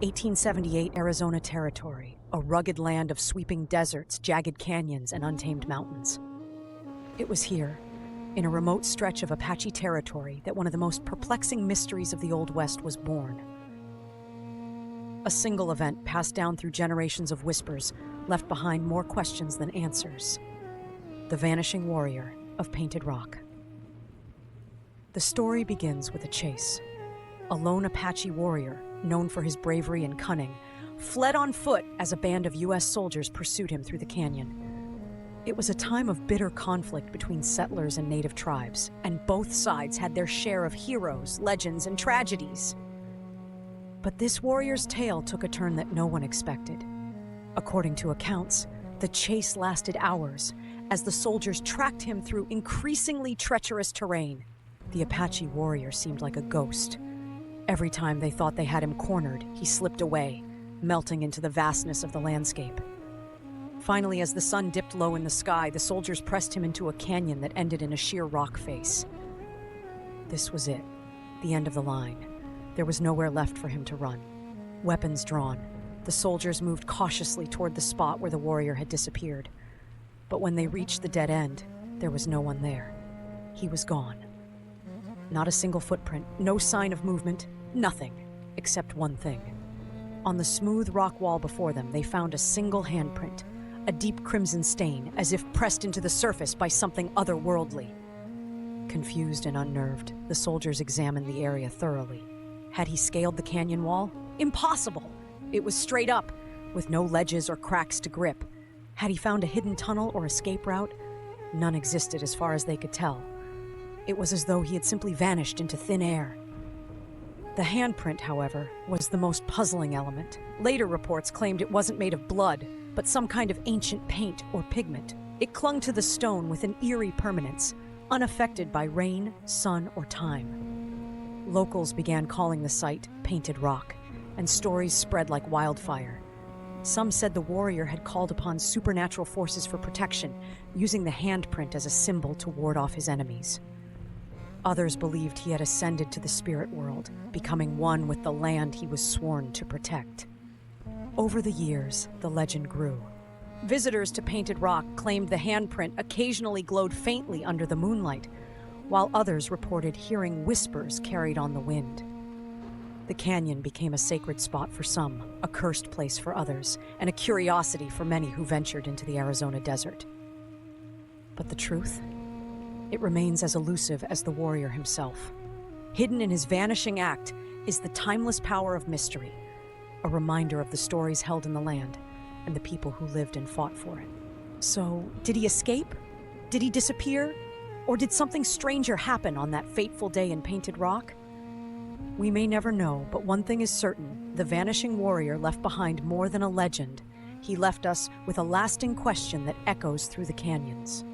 1878 Arizona Territory, a rugged land of sweeping deserts, jagged canyons, and untamed mountains. It was here, in a remote stretch of Apache territory, that one of the most perplexing mysteries of the Old West was born. A single event passed down through generations of whispers left behind more questions than answers. The Vanishing Warrior of Painted Rock. The story begins with a chase. A lone Apache warrior, known for his bravery and cunning, fled on foot as a band of U.S. soldiers pursued him through the canyon. It was a time of bitter conflict between settlers and native tribes, and both sides had their share of heroes, legends, and tragedies. But this warrior's tale took a turn that no one expected. According to accounts, the chase lasted hours as the soldiers tracked him through increasingly treacherous terrain. The Apache warrior seemed like a ghost. Every time they thought they had him cornered, he slipped away, melting into the vastness of the landscape. Finally, as the sun dipped low in the sky, the soldiers pressed him into a canyon that ended in a sheer rock face. This was it, the end of the line. There was nowhere left for him to run. Weapons drawn, the soldiers moved cautiously toward the spot where the warrior had disappeared. But when they reached the dead end, there was no one there. He was gone. Not a single footprint, no sign of movement, nothing, except one thing. On the smooth rock wall before them, they found a single handprint, a deep crimson stain, as if pressed into the surface by something otherworldly. Confused and unnerved, the soldiers examined the area thoroughly. Had he scaled the canyon wall? Impossible! It was straight up, with no ledges or cracks to grip. Had he found a hidden tunnel or escape route? None existed as far as they could tell. It was as though he had simply vanished into thin air. The handprint, however, was the most puzzling element. Later reports claimed it wasn't made of blood, but some kind of ancient paint or pigment. It clung to the stone with an eerie permanence, unaffected by rain, sun, or time. Locals began calling the site Painted Rock, and stories spread like wildfire. Some said the warrior had called upon supernatural forces for protection, using the handprint as a symbol to ward off his enemies. Others believed he had ascended to the spirit world, becoming one with the land he was sworn to protect. Over the years, the legend grew. Visitors to Painted Rock claimed the handprint occasionally glowed faintly under the moonlight, while others reported hearing whispers carried on the wind. The canyon became a sacred spot for some, a cursed place for others, and a curiosity for many who ventured into the Arizona desert. But the truth? It remains as elusive as the warrior himself. Hidden in his vanishing act is the timeless power of mystery, a reminder of the stories held in the land and the people who lived and fought for it. So, did he escape? Did he disappear? Or did something stranger happen on that fateful day in Painted Rock? We may never know, but one thing is certain: the Vanishing Warrior left behind more than a legend. He left us with a lasting question that echoes through the canyons.